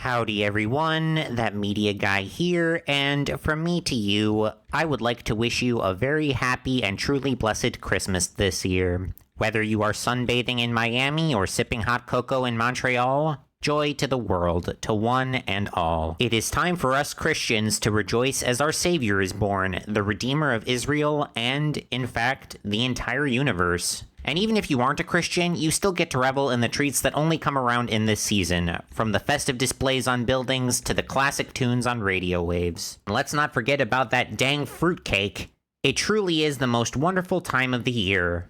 Howdy everyone, that media guy here, and from me to you, I would like to wish you a very happy and truly blessed Christmas this year. Whether you are sunbathing in Miami or sipping hot cocoa in Montreal, joy to the world, to one and all. It is time for us Christians to rejoice as our Savior is born, the Redeemer of Israel and, in fact, the entire universe. And even if you aren't a Christian, you still get to revel in the treats that only come around in this season, from the festive displays on buildings to the classic tunes on radio waves. And let's not forget about that dang fruitcake. It truly is the most wonderful time of the year.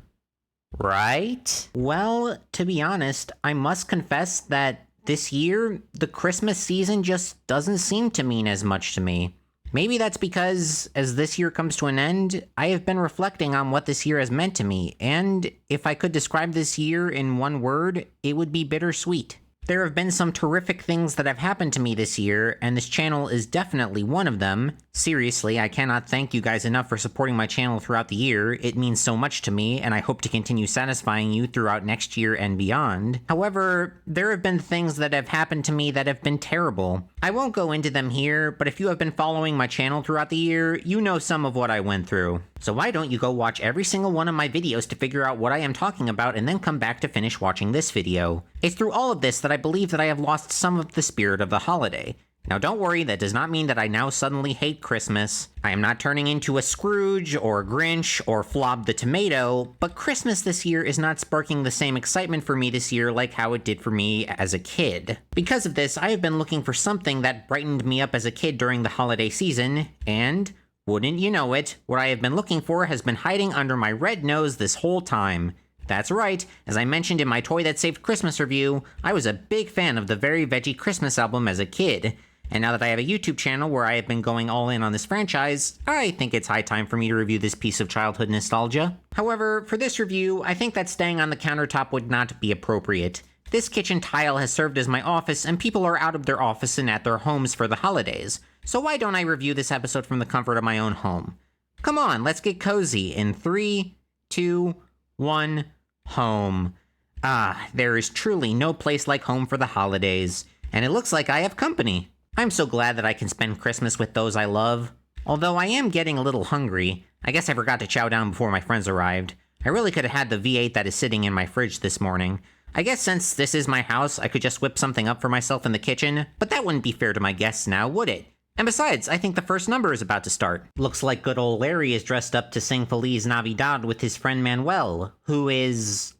Right? Well, to be honest, I must confess that this year, the Christmas season just doesn't seem to mean as much to me. Maybe that's because, as this year comes to an end, I have been reflecting on what this year has meant to me, and if I could describe this year in one word, it would be bittersweet. There have been some terrific things that have happened to me this year, and this channel is definitely one of them. Seriously, I cannot thank you guys enough for supporting my channel throughout the year. It means so much to me, and I hope to continue satisfying you throughout next year and beyond. However, there have been things that have happened to me that have been terrible. I won't go into them here, but if you have been following my channel throughout the year, you know some of what I went through. So why don't you go watch every single one of my videos to figure out what I am talking about and then come back to finish watching this video. It's through all of this that I believe that I have lost some of the spirit of the holiday. Now don't worry, that does not mean that I now suddenly hate Christmas. I am not turning into a Scrooge or a Grinch or Flob the Tomato, but Christmas this year is not sparking the same excitement for me this year like how it did for me as a kid. Because of this, I have been looking for something that brightened me up as a kid during the holiday season, and wouldn't you know it, what I have been looking for has been hiding under my red nose this whole time. That's right, as I mentioned in my Toy That Saved Christmas review, I was a big fan of the Very Veggie Christmas album as a kid. And now that I have a YouTube channel where I have been going all in on this franchise, I think it's high time for me to review this piece of childhood nostalgia. However, for this review, I think that staying on the countertop would not be appropriate. This kitchen tile has served as my office, and people are out of their office and at their homes for the holidays. So why don't I review this episode from the comfort of my own home? Come on, let's get cozy in 3, 2, 1, home. Ah, there is truly no place like home for the holidays. And it looks like I have company. I'm so glad that I can spend Christmas with those I love. Although I am getting a little hungry. I guess I forgot to chow down before my friends arrived. I really could have had the V8 that is sitting in my fridge this morning. I guess since this is my house, I could just whip something up for myself in the kitchen, but that wouldn't be fair to my guests now, would it? And besides, I think the first number is about to start. Looks like good old Larry is dressed up to sing Feliz Navidad with his friend Manuel, who is,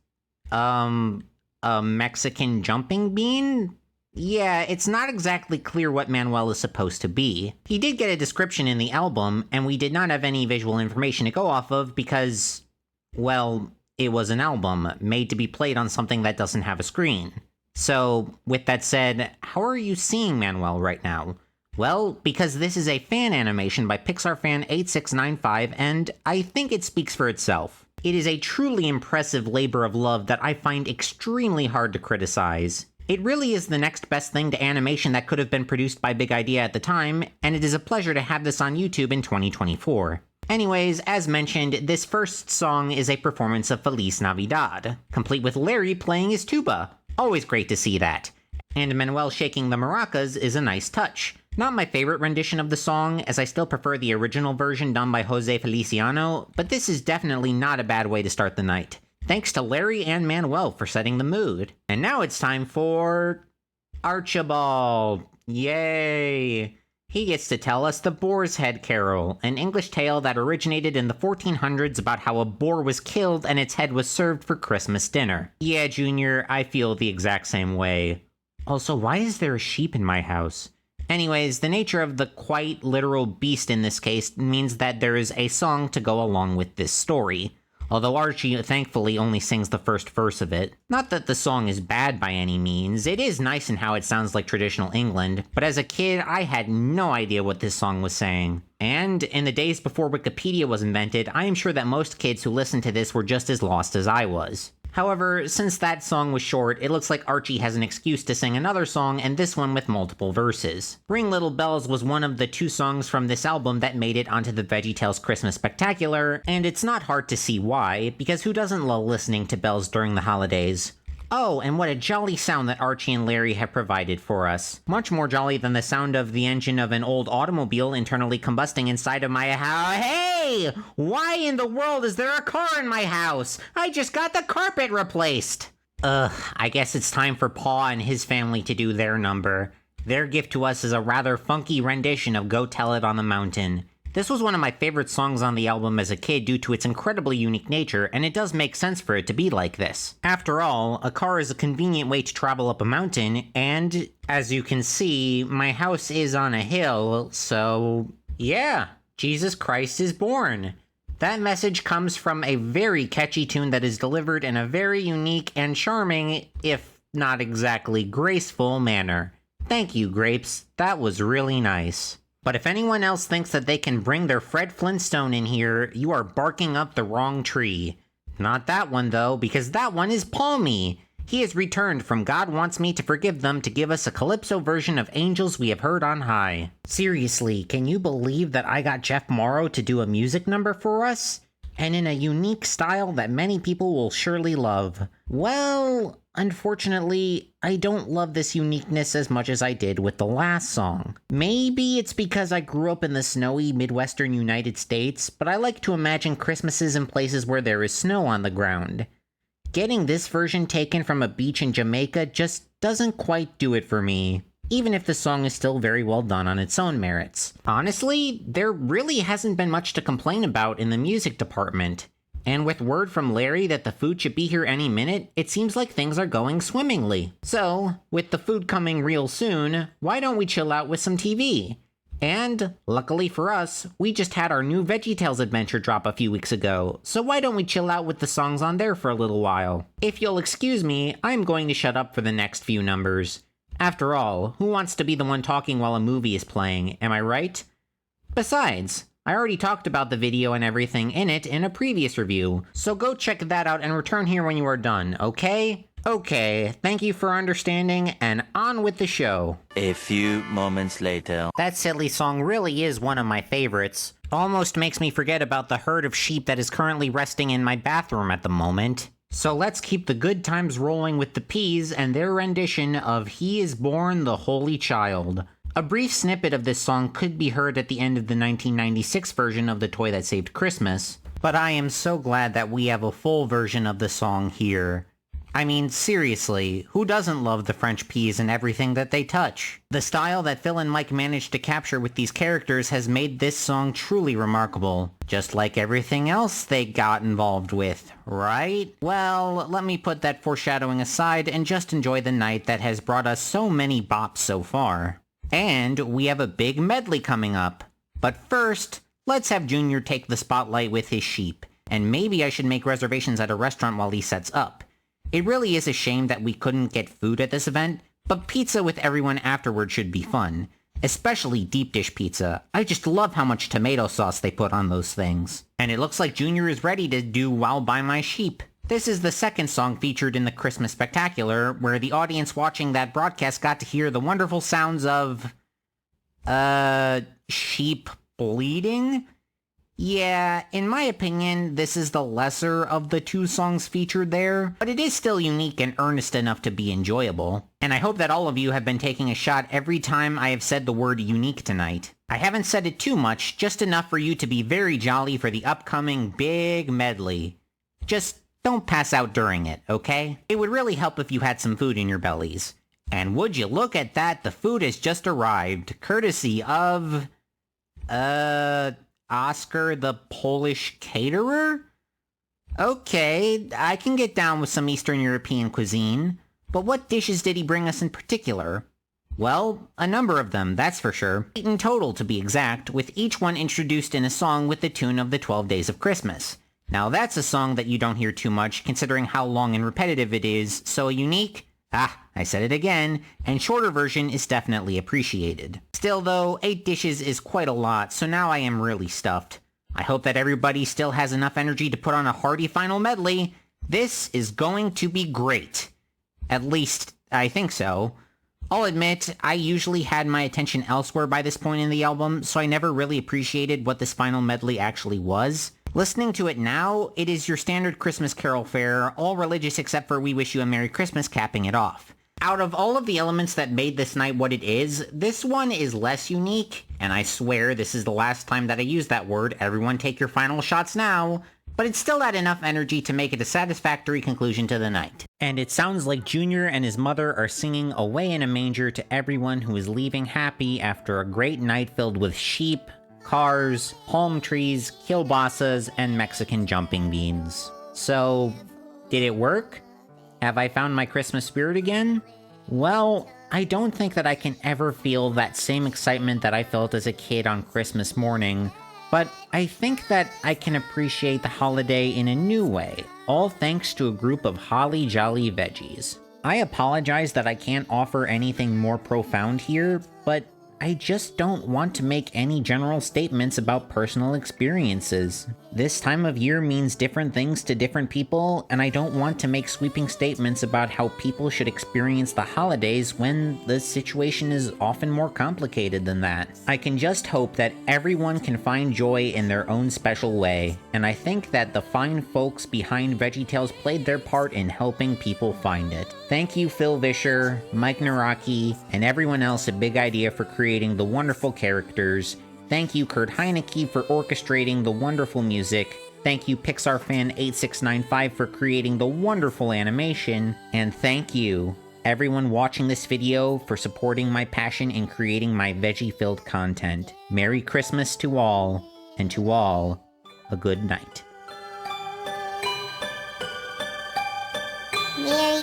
a Mexican jumping bean? Yeah, it's not exactly clear what Manuel is supposed to be. He did get a description in the album, and we did not have any visual information to go off of because, well, it was an album made to be played on something that doesn't have a screen. So, with that said, how are you seeing Manuel right now? Well, because this is a fan animation by Pixar fan 8695, and I think it speaks for itself. It is a truly impressive labor of love that I find extremely hard to criticize. It really is the next best thing to animation that could have been produced by Big Idea at the time, and it is a pleasure to have this on YouTube in 2024. Anyways, as mentioned, this first song is a performance of Feliz Navidad, complete with Larry playing his tuba. Always great to see that. And Manuel shaking the maracas is a nice touch. Not my favorite rendition of the song, as I still prefer the original version done by Jose Feliciano, but this is definitely not a bad way to start the night. Thanks to Larry and Manuel for setting the mood. And now it's time for Archibald. Yay! He gets to tell us the Boar's Head Carol, an English tale that originated in the 1400s about how a boar was killed and its head was served for Christmas dinner. Yeah, Junior, I feel the exact same way. Also, why is there a sheep in my house? Anyways, the nature of the quite literal beast in this case means that there is a song to go along with this story. Although Archie thankfully only sings the first verse of it. Not that the song is bad by any means, it is nice in how it sounds like traditional England, but as a kid I had no idea what this song was saying. And in the days before Wikipedia was invented, I am sure that most kids who listened to this were just as lost as I was. However, since that song was short, it looks like Archie has an excuse to sing another song, and this one with multiple verses. Ring Little Bells was one of the 2 songs from this album that made it onto the VeggieTales Christmas Spectacular, and it's not hard to see why, because who doesn't love listening to bells during the holidays? Oh, and what a jolly sound that Archie and Larry have provided for us. Much more jolly than the sound of the engine of an old automobile internally combusting inside of my house. Hey! Why in the world is there a car in my house? I just got the carpet replaced! I guess it's time for Paw and his family to do their number. Their gift to us is a rather funky rendition of Go Tell It on the Mountain. This was one of my favorite songs on the album as a kid due to its incredibly unique nature, and it does make sense for it to be like this. After all, a car is a convenient way to travel up a mountain, and, as you can see, my house is on a hill, so yeah, Jesus Christ is born. That message comes from a very catchy tune that is delivered in a very unique and charming, if not exactly graceful, manner. Thank you, Grapes. That was really nice. But if anyone else thinks that they can bring their Fred Flintstone in here, you are barking up the wrong tree. Not that one, though, because that one is Palmy. He has returned from God Wants Me to Forgive Them to give us a calypso version of Angels We Have Heard on High. Seriously, can you believe that I got Jeff Morrow to do a music number for us? And in a unique style that many people will surely love. Well, unfortunately, I don't love this uniqueness as much as I did with the last song. Maybe it's because I grew up in the snowy Midwestern United States, but I like to imagine Christmases in places where there is snow on the ground. Getting this version taken from a beach in Jamaica just doesn't quite do it for me, even if the song is still very well done on its own merits. Honestly, there really hasn't been much to complain about in the music department. And with word from Larry that the food should be here any minute, it seems like things are going swimmingly. So, with the food coming real soon, why don't we chill out with some TV? And, luckily for us, we just had our new VeggieTales adventure drop a few weeks ago, so why don't we chill out with the songs on there for a little while? If you'll excuse me, I'm going to shut up for the next few numbers. After all, who wants to be the one talking while a movie is playing, am I right? Besides, I already talked about the video and everything in it in a previous review, so go check that out and return here when you are done, okay? Okay, thank you for understanding, and on with the show. A few moments later. That silly song really is one of my favorites. Almost makes me forget about the herd of sheep that is currently resting in my bathroom at the moment. So let's keep the good times rolling with the Peas and their rendition of He Is Born the Holy Child. A brief snippet of this song could be heard at the end of the 1996 version of The Toy That Saved Christmas, but I am so glad that we have a full version of the song here. I mean, seriously, who doesn't love the French Peas and everything that they touch? The style that Phil and Mike managed to capture with these characters has made this song truly remarkable, just like everything else they got involved with, right? Well, let me put that foreshadowing aside and just enjoy the night that has brought us so many bops so far. And we have a big medley coming up. But first, let's have Junior take the spotlight with his sheep, and maybe I should make reservations at a restaurant while he sets up. It really is a shame that we couldn't get food at this event, but pizza with everyone afterward should be fun. Especially deep dish pizza. I just love how much tomato sauce they put on those things. And it looks like Junior is ready to do While By My Sheep. This is the second song featured in the Christmas Spectacular, where the audience watching that broadcast got to hear the wonderful sounds of... sheep bleeding? Yeah, in my opinion, this is the lesser of the two songs featured there, but it is still unique and earnest enough to be enjoyable. And I hope that all of you have been taking a shot every time I have said the word unique tonight. I haven't said it too much, just enough for you to be very jolly for the upcoming big medley. Just don't pass out during it, okay? It would really help if you had some food in your bellies. And would you look at that, the food has just arrived, courtesy of... Oscar the Polish caterer? Okay, I can get down with some Eastern European cuisine, but what dishes did he bring us in particular? Well, a number of them, that's for sure. 8 in total, to be exact, with each one introduced in a song with the tune of the 12 Days of Christmas. Now that's a song that you don't hear too much, considering how long and repetitive it is, so a unique, I said it again, and shorter version is definitely appreciated. Still though, 8 dishes is quite a lot, so now I am really stuffed. I hope that everybody still has enough energy to put on a hearty final medley. This is going to be great. At least, I think so. I'll admit, I usually had my attention elsewhere by this point in the album, so I never really appreciated what this final medley actually was. Listening to it now, it is your standard Christmas carol fare, all religious except for We Wish You a Merry Christmas capping it off. Out of all of the elements that made this night what it is, this one is less unique, and I swear this is the last time that I use that word. Everyone take your final shots now. But it still had enough energy to make it a satisfactory conclusion to the night. And it sounds like Junior and his mother are singing Away in a Manger to everyone who is leaving happy after a great night filled with sheep, cars, palm trees, kielbasas, and Mexican jumping beans. So, did it work? Have I found my Christmas spirit again? Well, I don't think that I can ever feel that same excitement that I felt as a kid on Christmas morning, but I think that I can appreciate the holiday in a new way, all thanks to a group of holly jolly veggies. I apologize that I can't offer anything more profound here, but I just don't want to make any general statements about personal experiences. This time of year means different things to different people, and I don't want to make sweeping statements about how people should experience the holidays when the situation is often more complicated than that. I can just hope that everyone can find joy in their own special way, and I think that the fine folks behind VeggieTales played their part in helping people find it. Thank you, Phil Vischer, Mike Naraki, and everyone else at Big Idea for creating the wonderful characters. Thank you, Kurt Heineke, for orchestrating the wonderful music. Thank you, Pixar Fan 8695, for creating the wonderful animation. And thank you, everyone watching this video, for supporting my passion in creating my veggie-filled content. Merry Christmas to all, and to all, a good night. Merry